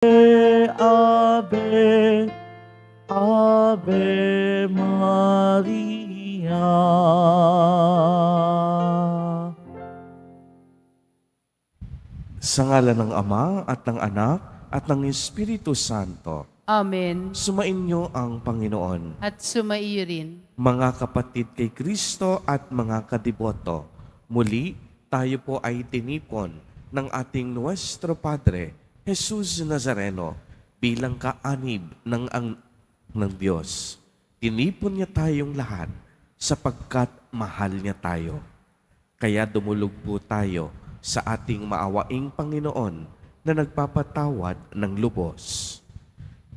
Ave, Ave Maria. Sa ngalan ng Ama at ng Anak at ng Espiritu Santo, Amen. sumainyo ang Panginoon. At sumaiyo rin. Mga kapatid kay Kristo at mga kadiboto, muli tayo po ay tinipon ng ating Nuestro Padre, Jesus Nazareno, bilang kaanib ng Diyos. Tinipon niya tayong lahat sapagkat mahal niya tayo. Kaya dumulog po tayo sa ating maawaing Panginoon na nagpapatawad ng lubos.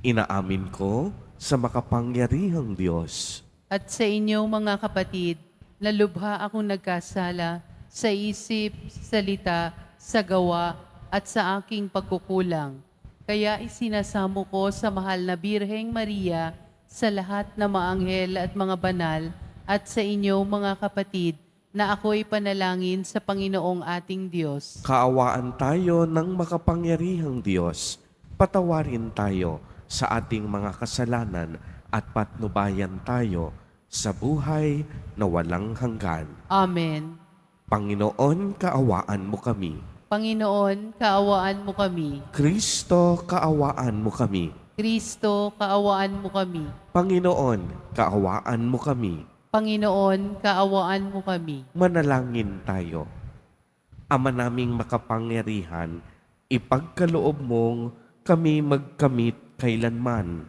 Inaamin ko sa makapangyarihang Diyos At sa inyong mga kapatid, na lubha akong nagkasala sa isip, salita, sa gawa, at sa aking pagkukulang. Kaya isinasamo ko sa mahal na Birheng Maria, sa lahat ng mga anghel at mga banal, at sa inyong mga kapatid, na ako'y panalangin sa Panginoong ating Diyos. Kaawaan tayo ng makapangyarihang Diyos. Patawarin tayo sa ating mga kasalanan at patnubayan tayo sa buhay na walang hanggan. Amen. Panginoon, kaawaan mo kami. Panginoon, kaawaan mo kami. Kristo, kaawaan mo kami. Kristo, kaawaan mo kami. Panginoon, kaawaan mo kami. Panginoon, kaawaan mo kami. Manalangin tayo. Ama naming makapangyarihan, ipagkaloob mong kami magkamit kailanman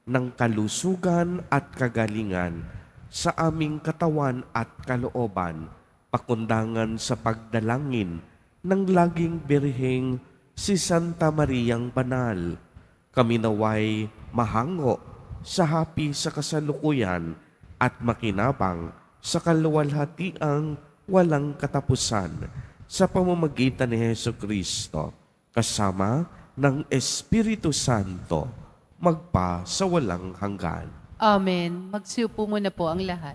ng kalusugan at kagalingan sa aming katawan at kalooban, pakundangan sa pagdalangin ng laging birheng si Santa Mariang Banal. Kami naway mahango sa hapi sa kasalukuyan at makinabang sa kaluwalhatiang walang katapusan sa pamamagitan ni Jesucristo, kasama ng Espiritu Santo, magpa sa walang hanggan. Amen. Magsiupo muna po ang lahat.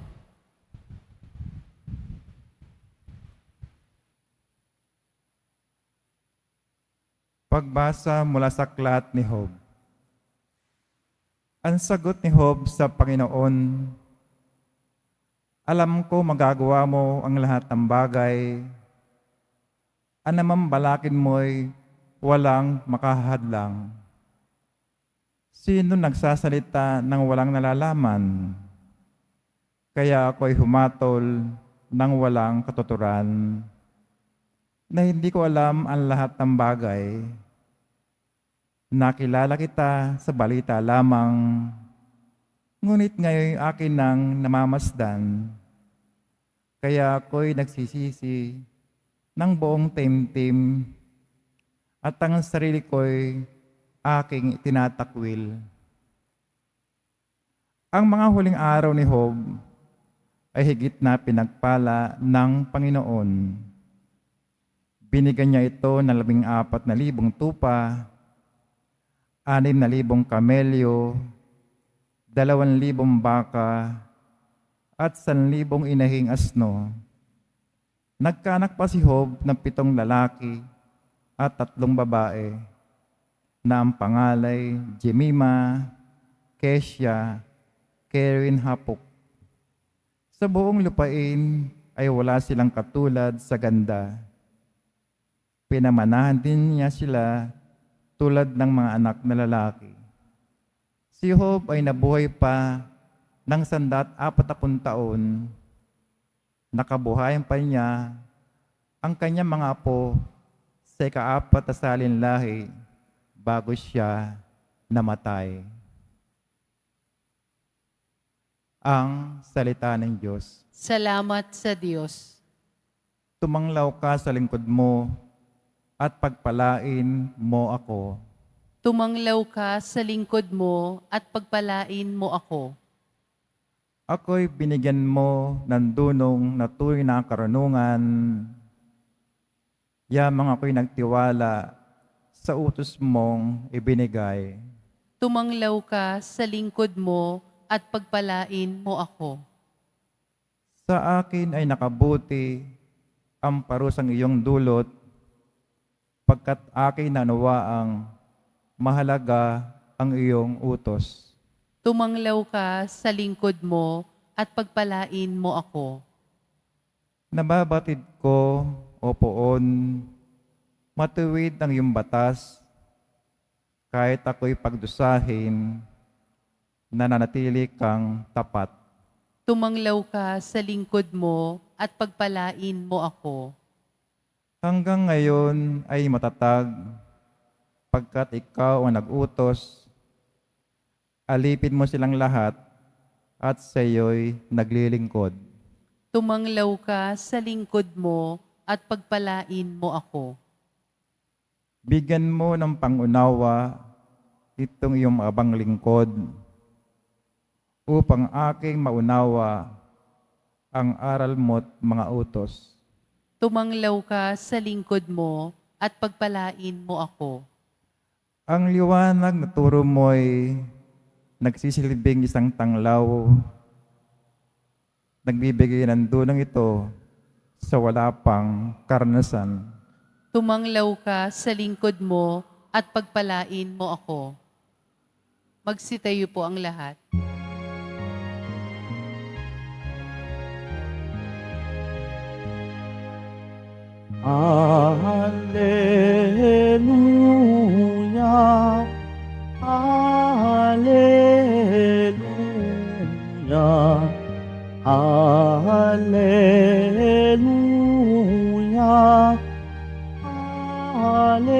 Pagbasa mula sa aklat ni Job. Ang sagot ni Job sa Panginoon, alam ko magagawa mo ang lahat ng bagay. Anumang balakin mo'y walang makahadlang. Sino nagsasalita ng walang nalalaman? Kaya ako'y humatol ng walang katuturan, na hindi ko alam ang lahat ng bagay. Nakilala kita sa balita lamang, ngunit ngayon akin nang namamasdan. Kaya ako'y nagsisisi ng buong timtim at ang sarili ko'y aking tinatakwil. Ang mga huling araw ni Job ay higit na pinagpala ng Panginoon. Binigyan niya ito ng 14,000 tupa, 6,000 kamelyo, 2,000 baka, at 1,000 inahing asno. Nagkaanak pa si Job ng 7 lalaki at 3 babae, na ang pangalay Jemima, Kesha, Kerin Hapuk. Sa buong lupain ay wala silang katulad sa ganda. Pinamanahan din niya sila tulad ng mga anak na lalaki. Si Job ay nabuhay pa ng 140 taon. Nakabuhayan pa niya ang kanyang mga apo sa ika-4 na salinlahi bago siya namatay. Ang salita ng Diyos. Salamat sa Diyos. Tumanglaw ka sa lingkod mo at pagpalain mo ako. Tumanglaw ka sa lingkod mo at pagpalain mo ako. Ako'y binigyan mo ng dunong na tunay na karunungan. Yamang ako'y nagtiwala sa utos mong ibinigay. Tumanglaw ka sa lingkod mo at pagpalain mo ako. Sa akin ay nakabuti ang parusang iyong dulot, pagkat aking nanuwaang mahalaga ang iyong utos. Tumanglaw ka sa lingkod mo at pagpalain mo ako. Nababatid ko, O Poon, matuwid ang iyong batas, kahit ako'y pagdusahin, nananatili kang tapat. Tumanglaw ka sa lingkod mo at pagpalain mo ako. Hanggang ngayon ay matatag, pagkat ikaw ang nag-utos, alipin mo silang lahat at sa iyo'y naglilingkod. Tumanglaw ka sa lingkod mo at pagpalain mo ako. Bigyan mo ng pangunawa itong iyong abang lingkod, upang aking maunawa ang aral mo't mga utos. Tumanglaw ka sa lingkod mo at pagpalain mo ako. Ang liwanag na turo mo'y nagsisilbing isang tanglaw, nagbibigay ng dunang ito sa wala pang karanasan. Tumanglaw ka sa lingkod mo at pagpalain mo ako. Magsitayo po ang lahat. Alleluia, Alleluia, Alleluia, Alleluia.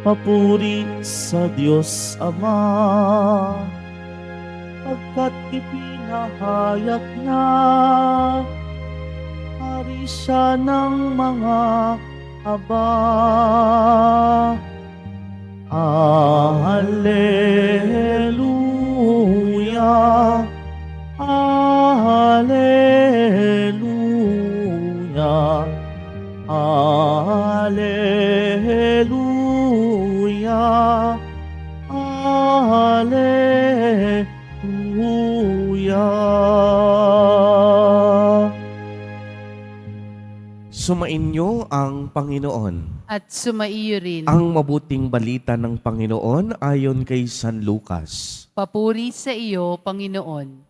Papuri sa Diyos Ama, pagkat ipinahayag niya, hari siya ng mga aba. Alleluia, Alleluia, Alleluia, Alleluia. Sumainyo ang Panginoon. At sumaiyo rin. Ang mabuting balita ng Panginoon ayon kay San Lucas. Papuri sa iyo, Panginoon.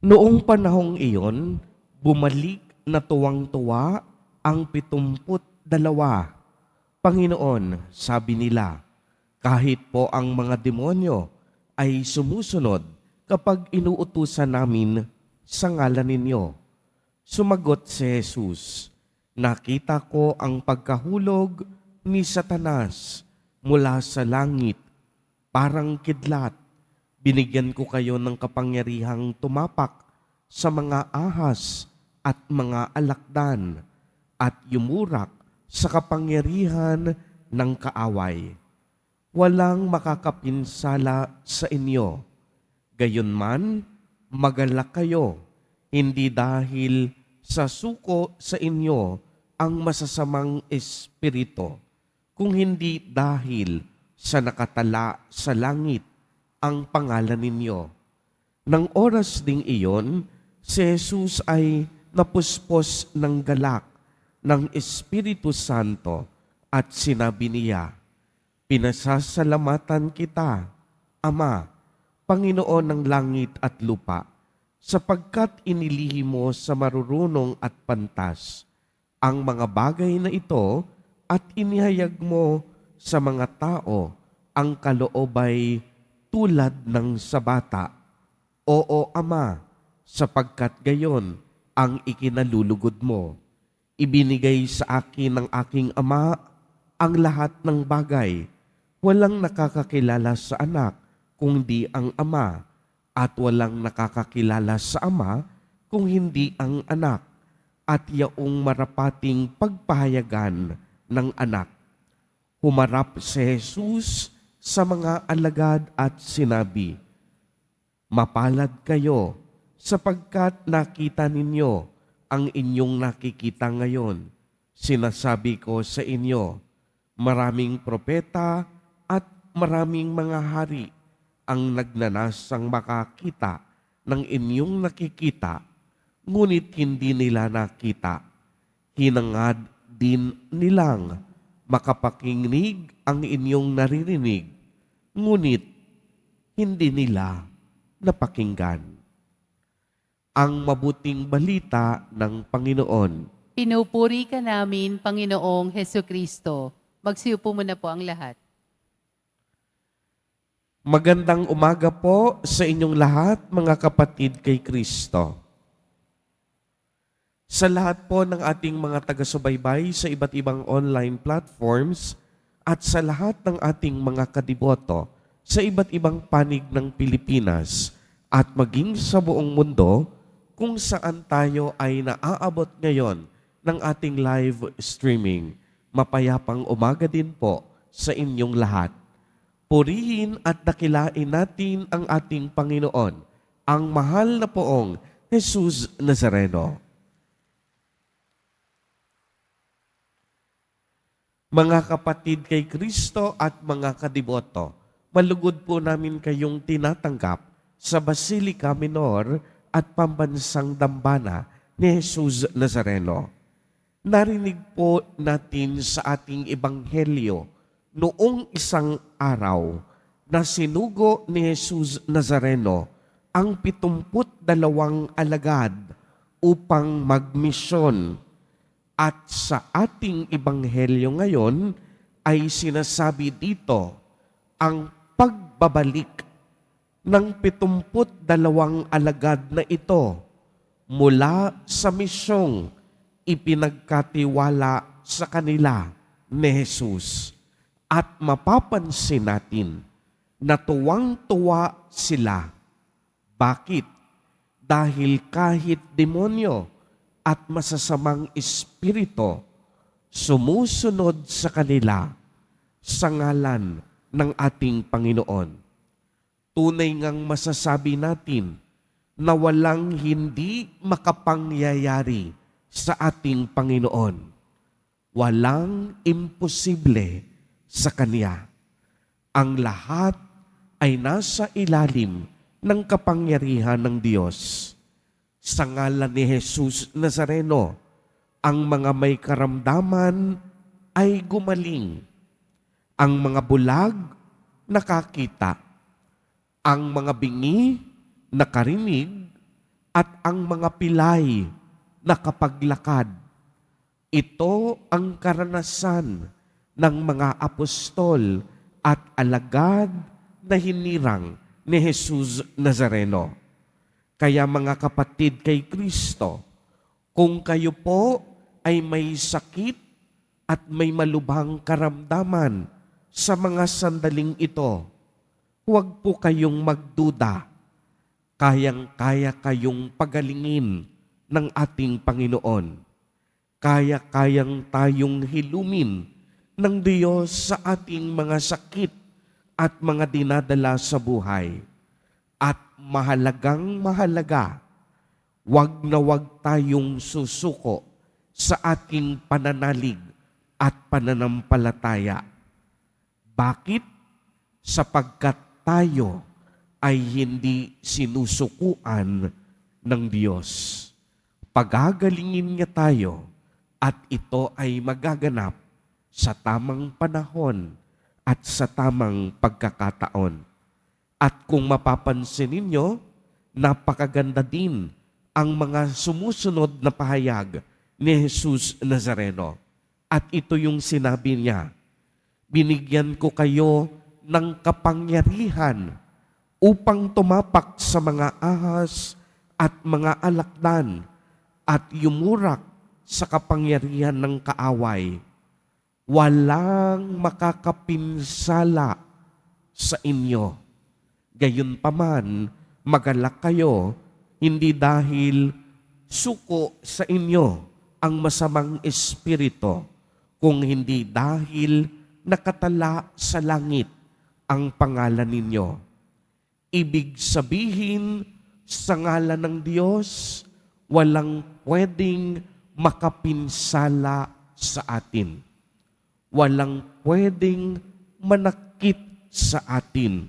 Noong panahong iyon, bumalik na tuwang-tuwa ang 72. Panginoon, sabi nila, kahit po ang mga demonyo ay sumusunod kapag inuutusan namin sa ngalan ninyo. Sumagot si Jesus, nakita ko ang pagkahulog ni Satanas mula sa langit, parang kidlat. Binigyan ko kayo ng kapangyarihang tumapak sa mga ahas at mga alakdan at yumurak sa kapangyarihan ng kaaway. Walang makakapinsala sa inyo. Gayunman, magalak kayo, hindi dahil sa suko sa inyo ang masasamang espiritu, kung hindi dahil sa nakatala sa langit ang pangalan ninyo. Nang oras ding iyon, si Jesus ay napuspos ng galak ng Espiritu Santo at sinabi niya, pinasasalamatan kita, Ama, Panginoon ng langit at lupa, sapagkat inilihim mo sa marurunong at pantas ang mga bagay na ito at inihayag mo sa mga tao ang kaloobay tulad ng sa bata. Oo, Ama, sapagkat gayon ang ikinalulugod mo. Ibinigay sa akin ng aking Ama ang lahat ng bagay. Walang nakakakilala sa anak kung di ang Ama, at walang nakakakilala sa Ama kung hindi ang anak, at yaong marapating pagpahayagan ng anak. Humarap si Jesus sa mga alagad at sinabi, mapalad kayo sapagkat nakita ninyo ang inyong nakikita ngayon. Sinasabi ko sa inyo, maraming propeta at maraming mga hari ang nagnanasang makakita ng inyong nakikita, ngunit hindi nila nakita. Hinangad din nilang makapakinig ang inyong naririnig, ngunit hindi nila napakinggan. Ang mabuting balita ng Panginoon. Pinupuri ka namin, Panginoong Heso Kristo. Magsiupo muna po ang lahat. Magandang umaga po sa inyong lahat, mga kapatid kay Kristo. Sa lahat po ng ating mga taga-subaybay sa iba't ibang online platforms at sa lahat ng ating mga kadiboto sa iba't ibang panig ng Pilipinas at maging sa buong mundo kung saan tayo ay naaabot ngayon ng ating live streaming. Mapayapang umaga din po sa inyong lahat. Purihin at dakilain natin ang ating Panginoon, ang mahal na poong Jesus Nazareno. Mga kapatid kay Kristo at mga kadiboto, malugod po namin kayong tinatanggap sa Basilica Minor at Pambansang Dambana ni Jesus Nazareno. Narinig po natin sa ating ebanghelyo noong isang araw na sinugo ni Jesus Nazareno ang 72 alagad upang magmisyon. At sa ating ebanghelyo ngayon ay sinasabi dito ang pagbabalik ng 72 alagad na ito mula sa misyong ipinagkatiwala sa kanila ni Jesus. At mapapansin natin na tuwang-tuwa sila. Bakit? Dahil kahit demonyo at masasamang espiritu sumusunod sa kanila sa ngalan ng ating Panginoon. Tunay ngang masasabi natin na walang hindi makapangyayari sa ating Panginoon. Walang imposible sa Kanya. Ang lahat ay nasa ilalim ng kapangyarihan ng Diyos. Sa ngalan ni Jesus Nazareno, ang mga may karamdaman ay gumaling. Ang mga bulag nakakita. Ang mga bingi nakarinig. At ang mga pilay nakapaglakad. Ito ang karanasan ng mga apostol at alagad na hinirang ni Jesus Nazareno. Kaya mga kapatid kay Kristo, kung kayo po ay may sakit at may malubhang karamdaman sa mga sandaling ito, huwag po kayong magduda. Kayang-kaya kayong pagalingin ng ating Panginoon. Kaya-kayang tayong hilumin ng Diyos sa ating mga sakit at mga dinadala sa buhay. At mahalagang mahalaga, wag na wag tayong susuko sa ating pananalig at pananampalataya. Bakit? Sapagkat tayo ay hindi sinusukuan ng Diyos. Pagagalingin niya tayo at ito ay magaganap sa tamang panahon at sa tamang pagkakataon. At kung mapapansin ninyo, napakaganda din ang mga sumusunod na pahayag ni Jesus Nazareno. At ito yung sinabi niya, binigyan ko kayo ng kapangyarihan upang tumapak sa mga ahas at mga alakdan at yumurak sa kapangyarihan ng kaaway. Walang makakapinsala sa inyo. Gayunpaman, magalak kayo, hindi dahil suko sa inyo ang masamang espiritu, kung hindi dahil nakatala sa langit ang pangalan ninyo. Ibig sabihin, sa ngalan ng Diyos, walang pwedeng makapinsala sa atin. Walang pwedeng manakit sa atin.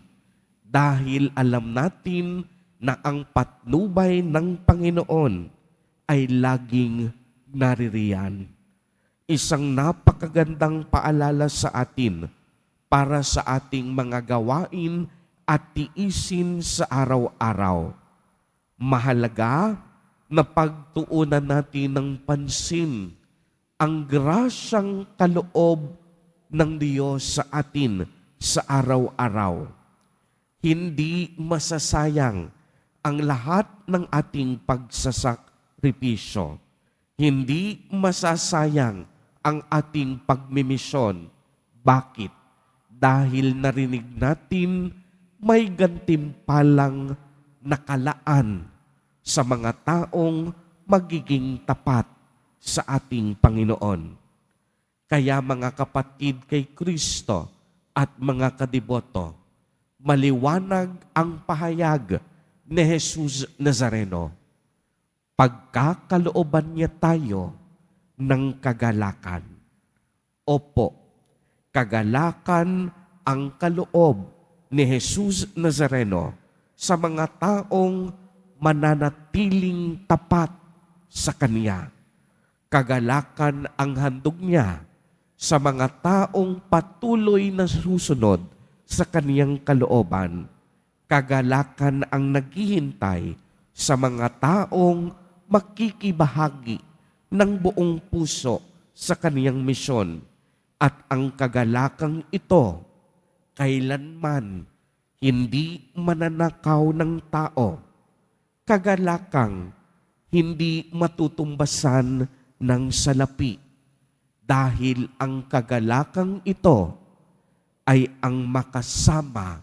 Dahil alam natin na ang patnubay ng Panginoon ay laging naririyan. Isang napakagandang paalala sa atin para sa ating mga gawain at tiisin sa araw-araw. Mahalaga na pagtuunan natin ng pansin ang grasyang kaloob ng Diyos sa atin sa araw-araw. Hindi masasayang ang lahat ng ating pagsasakripisyo. Hindi masasayang ang ating pagmimisyon. Bakit? Dahil narinig natin may gantimpalang nakalaan sa mga taong magiging tapat sa ating Panginoon. Kaya mga kapatid kay Kristo at mga kadiboto, maliwanag ang pahayag ni Jesus Nazareno. Pagkakalooban niya tayo ng kagalakan. Opo, kagalakan ang kaloob ni Jesus Nazareno sa mga taong mananatiling tapat sa Kanya. Kagalakan ang handog niya sa mga taong patuloy na susunod sa Kaniyang kalooban. Kagalakan ang naghihintay sa mga taong makikibahagi ng buong puso sa Kaniyang misyon. At ang kagalakang ito, kailanman hindi mananakaw ng tao. Kagalakang hindi matutumbasan ng salapi. Dahil ang kagalakang ito ay ang makasama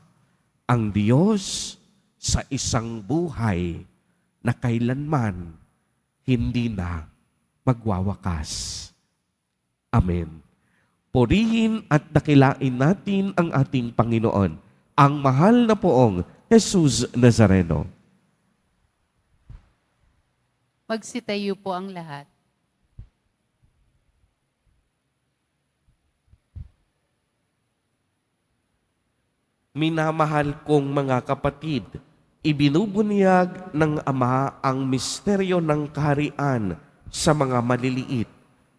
ang Diyos sa isang buhay na kailanman hindi na magwawakas. Amen. Purihin at dakilain natin ang ating Panginoon, ang mahal na poong Jesus Nazareno. Magsitayo po ang lahat. Minamahal kong mga kapatid, ibinubunyag ng Ama ang misteryo ng kaharian sa mga maliliit.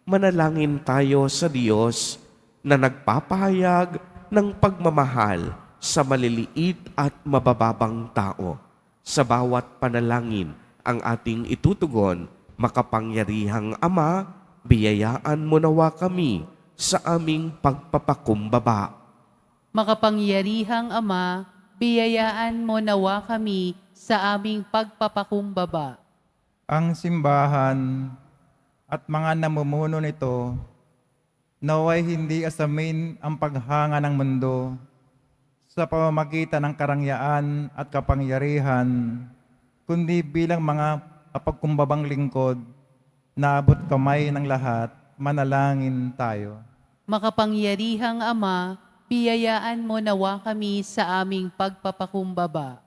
Manalangin tayo sa Diyos na nagpapahayag ng pagmamahal sa maliliit at mabababang tao. Sa bawat panalangin ang ating itutugon, makapangyarihang Ama, biyayaan mo nawa kami sa aming pagpapakumbaba. Makapangyarihang Ama, biyayaan mo nawa kami sa aming pagpapakumbaba. Ang simbahan at mga namumuno nito naway hindi asamin ang paghanga ng mundo sa pamamagitan ng karangyaan at kapangyarihan, kundi bilang mga kapagkumbabang lingkod na abot kamay ng lahat, manalangin tayo. Makapangyarihang Ama, biyayaan mo nawa kami sa aming pagpapakumbaba.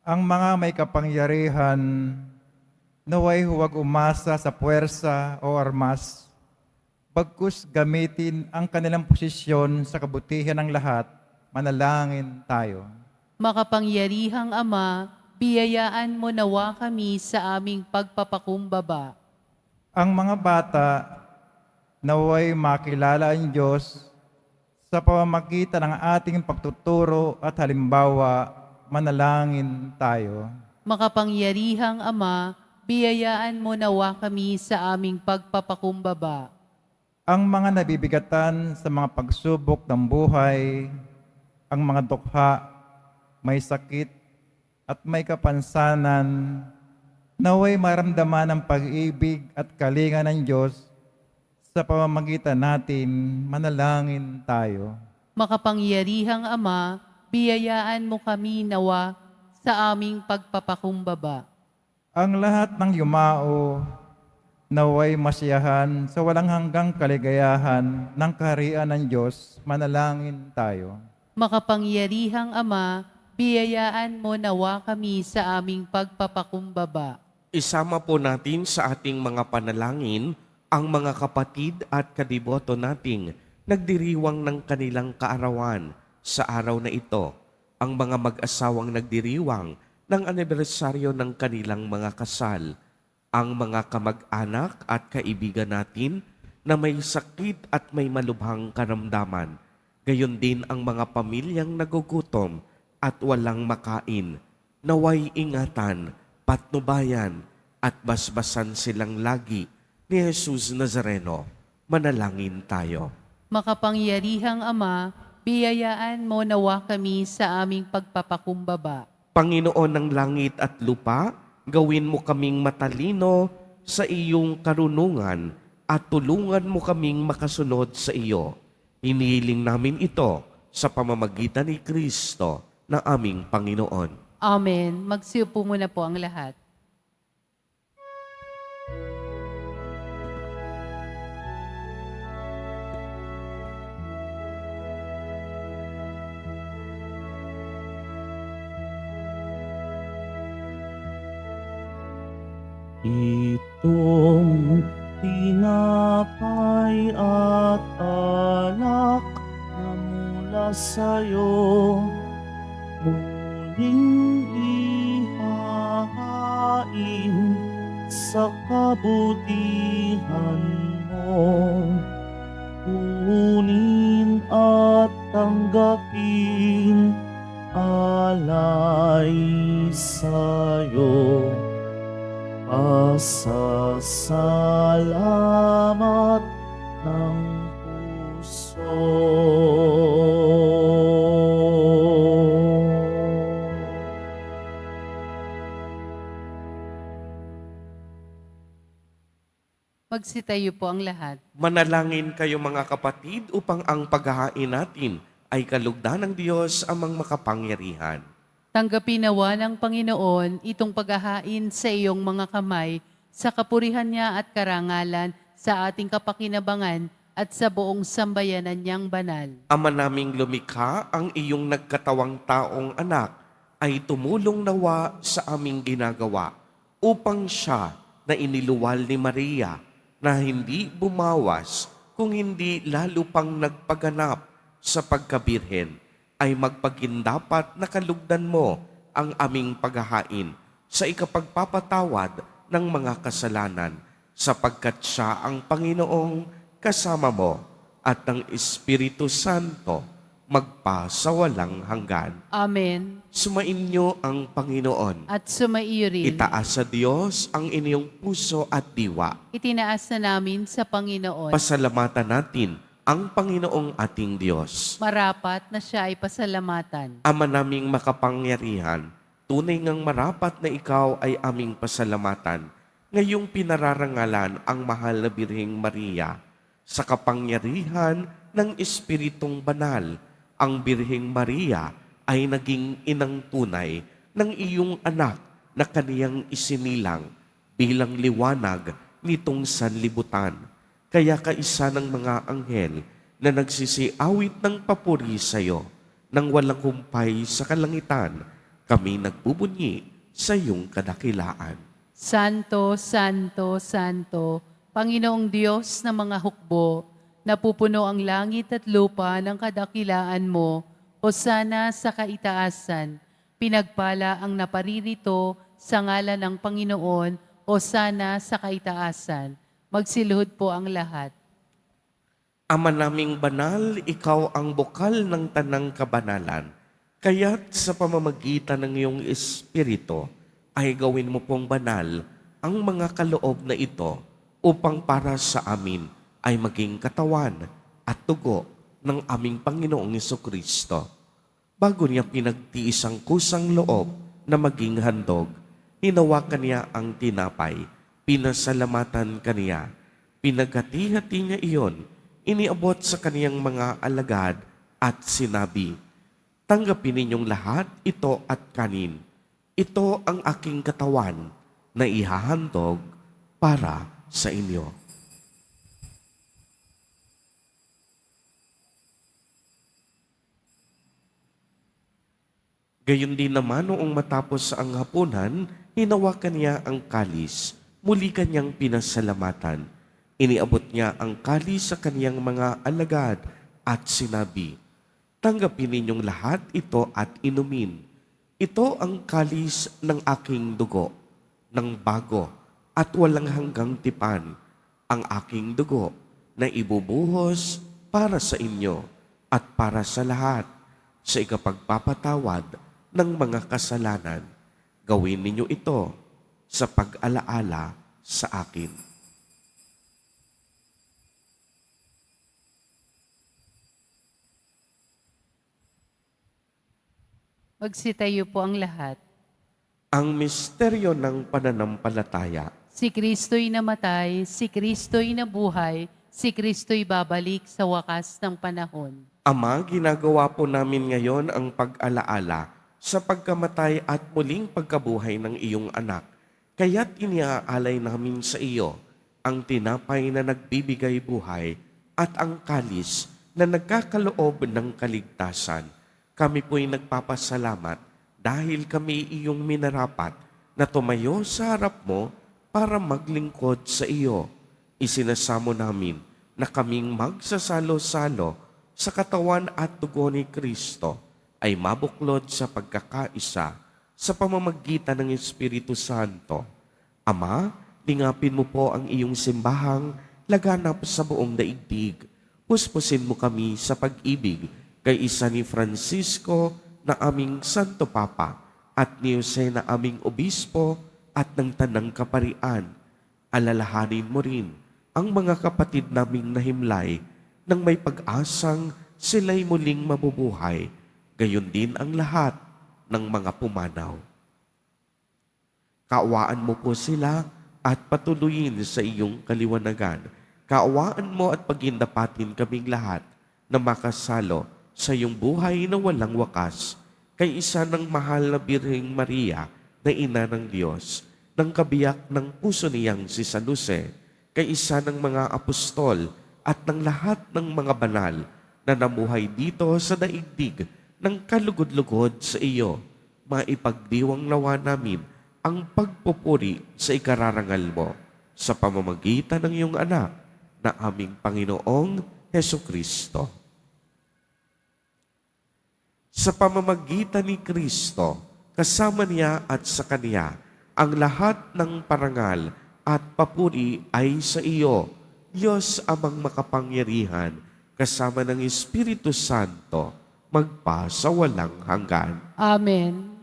Ang mga may kapangyarihan naway huwag umasa sa puwersa o armas, bagkus gamitin ang kanilang posisyon sa kabutihan ng lahat, manalangin tayo. Makapangyarihang Ama, biyayaan mo nawa kami sa aming pagpapakumbaba. Ang mga bata naway makilala ang Diyos sa pamamagitan ng ating pagtuturo at halimbawa, manalangin tayo. Makapangyarihang Ama, biyayaan mo nawa kami sa aming pagpapakumbaba. Ang mga nabibigatan sa mga pagsubok ng buhay, ang mga dukha, may sakit at may kapansanan, naway maramdaman ang pag-ibig at kalinga ng Diyos sa pamamagitan natin, manalangin tayo. Makapangyarihang Ama, biyayaan mo kami nawa sa aming pagpapakumbaba. Ang lahat ng yumao, naway masiyahan sa walang hanggang kaligayahan ng kaharian ng Diyos, manalangin tayo. Makapangyarihang Ama, biyayaan mo nawa kami sa aming pagpapakumbaba. Isama po natin sa ating mga panalangin ang mga kapatid at kadiboto nating nagdiriwang ng kanilang kaarawan sa araw na ito. Ang mga mag-asawang nagdiriwang ng anibersaryo ng kanilang mga kasal. ang mga kamag-anak at kaibigan natin na may sakit at may malubhang karamdaman. Gayon din ang mga pamilyang nagugutom at walang makain. Naway ingatan, patnubayan, at basbasan silang lagi ni Jesus Nazareno. Manalangin tayo. Makapangyarihang Ama, biyayaan mo nawa kami sa aming pagpapakumbaba. Panginoon ng langit at lupa, gawin mo kaming matalino sa iyong karunungan at tulungan mo kaming makasunod sa iyo. Hinihiling namin ito sa pamamagitan ni Kristo na aming Panginoon. Amen. Magsiupo muna po ang lahat. Itong tinapay at alak na mula sa'yo, muling ihahain sa kabutihan mo. Kunin at tanggapin alay sa'yo. Pasasalamat ng puso. Magsitayo po ang lahat. Manalangin kayo mga kapatid upang ang paghahain natin ay kalugdan ng Diyos amang makapangyarihan. Tanggapin nawa ng Panginoon itong paghahain sa iyong mga kamay sa kapurihan niya at karangalan sa ating kapakinabangan at sa buong sambayanan niyang banal. Ama naming lumikha, ang iyong nagkatawang taong anak ay tumulong nawa sa aming ginagawa upang siya na iniluwal ni Maria na hindi bumawas kung hindi lalo pang nagpaganap sa pagkabirhen ay magpagindapat na kalugdan mo ang aming paghahain sa ikapagpapatawad ng mga kasalanan sapagkat siya ang Panginoong kasama mo at ng Espiritu Santo magpasawalang hanggan. Amen. Sumainyo ang Panginoon. At sumaiyo rin. Itaas sa Diyos ang inyong puso at diwa. Itinaas na namin sa Panginoon. Pasalamatan natin ang Panginoong ating Diyos. Marapat na siya ay pasalamatan. Ama naming makapangyarihan, tunay ngang marapat na ikaw ay aming pasalamatan. Ngayong pinararangalan ang mahal na Birheng Maria sa kapangyarihan ng Espiritong Banal. Ang Birheng Maria ay naging inang tunay ng iyong anak na kaniyang isinilang bilang liwanag nitong sanlibutan. Kaya kaisa ng mga anghel na nagsisiawit ng papuri sa iyo nang walang humpay sa kalangitan, kami nagbubunyi sa iyong kadakilaan. Santo, Santo, Santo, Panginoong Diyos ng mga hukbo, napupuno ang langit at lupa ng kadakilaan mo, hosana sa kaitaasan. Pinagpala ang naparirito sa ngalan ng Panginoon, hosana sa kaitaasan. Magsiluhod po ang lahat. Ama naming banal, ikaw ang bukal ng tanang kabanalan. Kaya't sa pamamagitan ng iyong Espiritu, ay gawin mo pong banal ang mga kaloob na ito upang para sa amin ay maging katawan at dugo ng aming Panginoong Jesucristo. Bago niya pinagtiis ang kusang loob na maging handog, hinawakan niya ang tinapay, pinasalamatan kaniya, pinaghati-hati niya iyon, iniabot sa kaniyang mga alagad at sinabi, "Tanggapin ninyong lahat ito at kanin. Ito ang aking katawan na ihahandog para sa inyo." Gayon din naman noong matapos ang hapunan, hinawakan niya ang kalis, muli kanyang pinasalamatan. Iniabot niya ang kalis sa kaniyang mga alagad at sinabi, "Tanggapin ninyong lahat ito at inumin. Ito ang kalis ng aking dugo, ng bago at walang hanggang tipan ang aking dugo na ibubuhos para sa inyo at para sa lahat sa ikapagpapatawad ng mga kasalanan. Gawin ninyo ito sa pag-alaala sa akin. Magsitayo po ang lahat. Ang misteryo ng pananampalataya. Si Kristo'y namatay, si Kristo'y nabuhay, si Kristo'y babalik sa wakas ng panahon. Ama, ginagawa po namin ngayon ang pag-alaala sa pagkamatay at muling pagkabuhay ng iyong anak. Kaya't iniaalay namin sa iyo ang tinapay na nagbibigay buhay at ang kalis na nagkakaloob ng kaligtasan. Kami po'y nagpapasalamat dahil kami iyong minarapat na tumayo sa harap mo para maglingkod sa iyo. Isinasamo namin na kaming magsasalo-salo sa katawan at dugo ni Kristo ay mabuklod sa pagkakaisa sa pamamagitan ng Espiritu Santo. Ama, lingapin mo po ang iyong simbahang laganap sa buong daigdig. Puspusin mo kami sa pag-ibig kay isa ni Francisco na aming Santo Papa at ni Jose na aming Obispo at ng Tanang Kaparian. Alalahanin mo rin ang mga kapatid naming nahimlay nang may pag-asang sila'y muling mabubuhay, gayon din ang lahat ng mga pumanaw. Kaawaan mo po sila at patuloyin sa iyong kaliwanagan. Kaawaan mo at pagindapatin kaming lahat na makasalo sa iyong buhay na walang wakas, kay isa ng mahal na Birheng Maria na Ina ng Diyos, ng kabiyak ng puso niyang si San Jose, kay isa ng mga apostol at ng lahat ng mga banal na namuhay dito sa daigdig ng kalugod-lugod sa iyo. Maipagdiwang nawa namin ang pagpupuri sa ikararangal mo sa pamamagitan ng iyong anak na aming Panginoong Hesukristo. Sa pamamagitan ni Kristo, kasama niya at sa Kanya, ang lahat ng parangal at papuri ay sa iyo, Diyos amang makapangyarihan, kasama ng Espiritu Santo, magpa sa walang hanggan. Amen.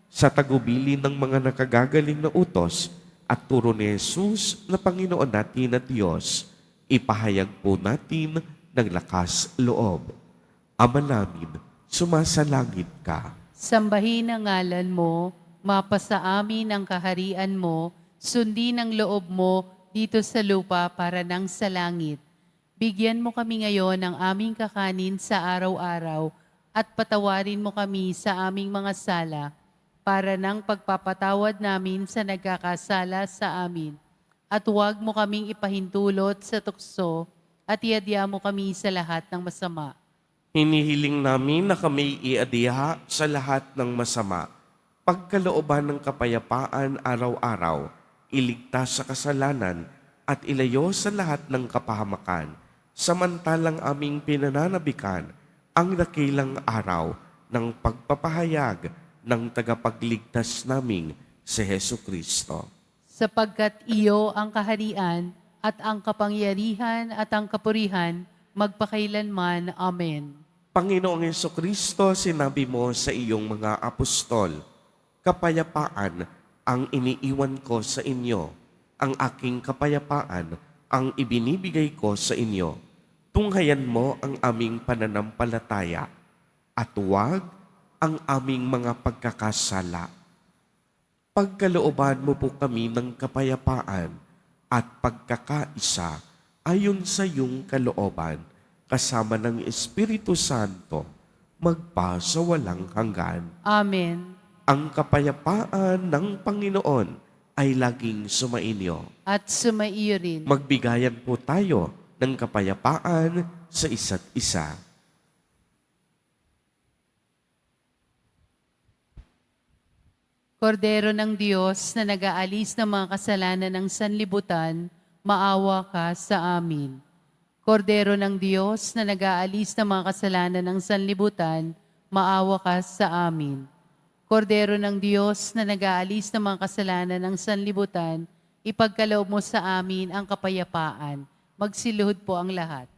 Sa tagubilin ng mga nakagagaling na utos at turo ni Jesus na Panginoon natin at Diyos, ipahayag po natin ng lakas loob. Ama namin, sumasalangit ka. Sambahin ang ngalan mo, mapasa amin ang kaharian mo, sundin ang loob mo dito sa lupa para nang sa langit. Bigyan mo kami ngayon ng aming kakanin sa araw-araw at patawarin mo kami sa aming mga sala para nang pagpapatawad namin sa nagkakasala sa amin. At huwag mo kaming ipahintulot sa tukso at iadya mo kami sa lahat ng masama. Hinihiling namin na kami iadiha sa lahat ng masama, pagkalooban ng kapayapaan araw-araw, iligtas sa kasalanan at ilayo sa lahat ng kapahamakan, samantalang aming pinananabikan ang dakilang araw ng pagpapahayag ng tagapagligtas naming si Hesukristo. Sapagkat iyo ang kaharian at ang kapangyarihan at ang kapurihan magpakailanman. Amen. Panginoong Hesukristo, sinabi mo sa iyong mga apostol, kapayapaan ang iniiwan ko sa inyo, ang aking kapayapaan ang ibinibigay ko sa inyo. Tunghayan mo ang aming pananampalataya at huwag ang aming mga pagkakasala. Pagkalooban mo po kami ng kapayapaan at pagkakaisa ayon sa iyong kalooban, kasama ng Espiritu Santo, magpa sa walang hanggan. Amen. Ang kapayapaan ng Panginoon ay laging sumainyo. At sumaiyo rin. Magbigayan po tayo ng kapayapaan sa isa't isa. Kordero ng Diyos na nag-aalis ng mga kasalanan ng sanlibutan, maawa ka sa amin. Kordero ng Diyos na nag-aalis ng mga kasalanan ng sanlibutan, maawa ka sa amin. Kordero ng Diyos na nag-aalis ng mga kasalanan ng sanlibutan, ipagkaloob mo sa amin ang kapayapaan. Magsiluhod po ang lahat.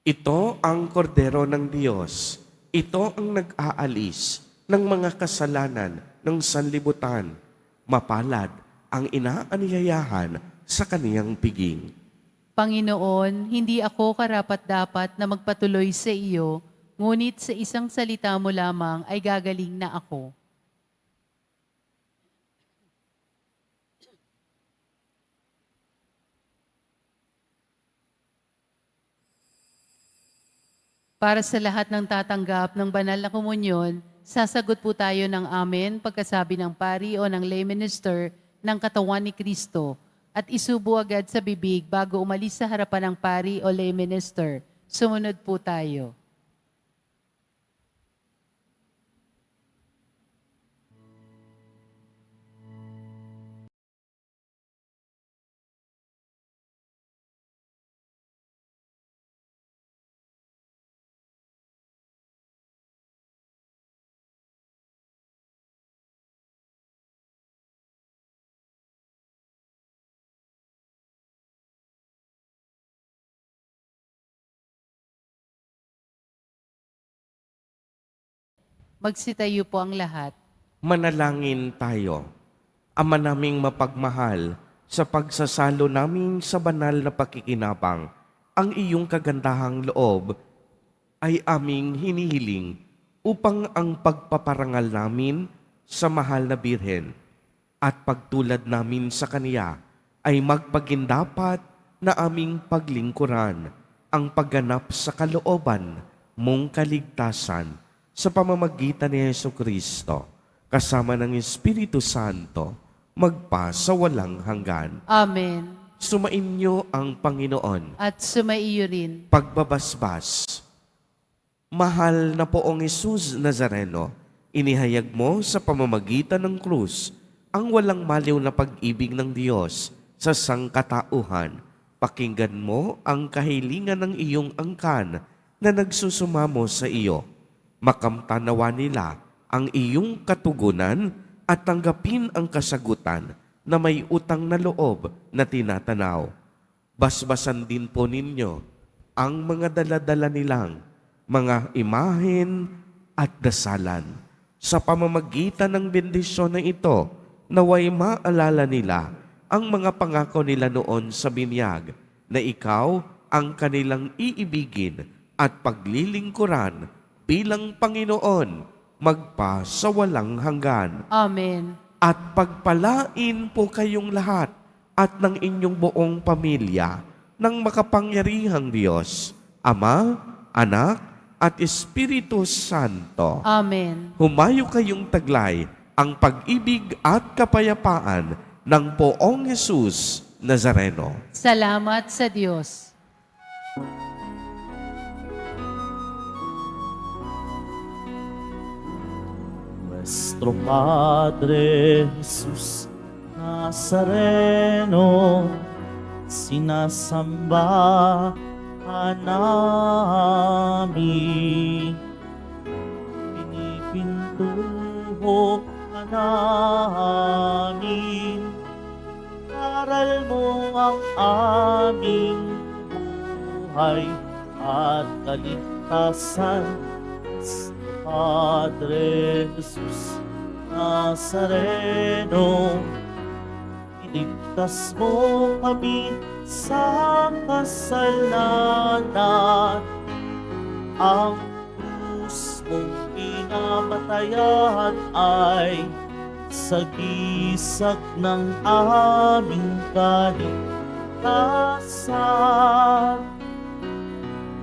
Ito ang kordero ng Diyos. Ito ang nag-aalis ng mga kasalanan ng sanlibutan. Mapalad ang inaanyayahan sa kaniyang piging. Panginoon, hindi ako karapat-dapat na magpatuloy sa iyo, ngunit sa isang salita mo lamang ay gagaling na ako. Para sa lahat ng tatanggap ng banal na komunyon, sasagot po tayo ng amen pagkasabi ng pari o ng lay minister ng katawan ni Kristo at isubo agad sa bibig bago umalis sa harapan ng pari o lay minister. Sumunod po tayo. Magsitayo po ang lahat. Manalangin tayo. Ama naming mapagmahal, sa pagsasalo namin sa banal na pakikinabang, ang iyong kagandahang loob ay aming hinihiling upang ang pagpaparangal namin sa mahal na Birhen at pagtulad namin sa Kaniya ay magpagindapat na aming paglingkuran ang pagganap sa kalooban mong kaligtasan sa pamamagitan ni Jesucristo, kasama ng Espiritu Santo, magpa sa walang hanggan. Amen. Sumainyo ang Panginoon. At sumaiyo rin. Pagbabasbas. Mahal na poong Jesus Nazareno, inihayag mo sa pamamagitan ng krus ang walang maliw na pag-ibig ng Diyos sa sangkatauhan. Pakinggan mo ang kahilingan ng iyong angkan na nagsusumamo sa iyo. Makamtanawa nila ang iyong katugunan at tanggapin ang kasagutan na may utang na loob na tinatanaw. Basbasan din po ninyo ang mga daladala nilang mga imahen at dasalan. Sa pamamagitan ng bendisyon na ito, naway maalala nila ang mga pangako nila noon sa binyag na ikaw ang kanilang iibigin at paglilingkuran bilang Panginoon magpa sa walang hanggan. Amen. At pagpalain po kayong lahat at ng inyong buong pamilya ng makapangyarihang Diyos, Ama, Anak, at Espiritu Santo. Amen. Humayo kayong taglay ang pag-ibig at kapayapaan ng poong Jesus Nazareno. Salamat sa Diyos. Nuestro Padre Jesus Nazareno, sinasamba ka namin. Pinipintuho ka namin. Aral mo ang aming buhay at kaligtasan. Padre Jesus Nazareno, iligtas mo kami sa kasalanan. Ang krus mong pinamatayan ay sagisag ng aming kaligtasan.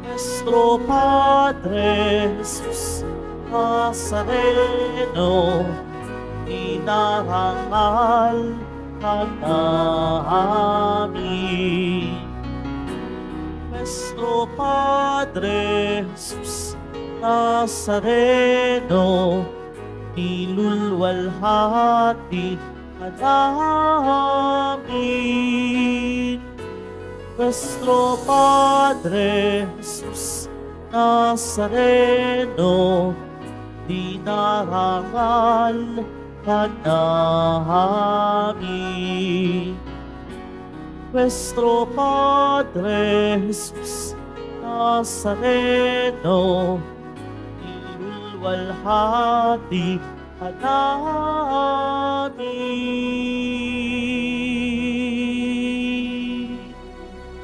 Nuestro Padre Jesus Nazareno, dinarangal ka namin. Nuestro Padre Jesus Nazareno, nilulwalhati ka namin. Nuestro Padre Jesus Nazareno, dinarangal ka namin. Nuestro Padre Jesus Nazareno, inulwalhati ka namin.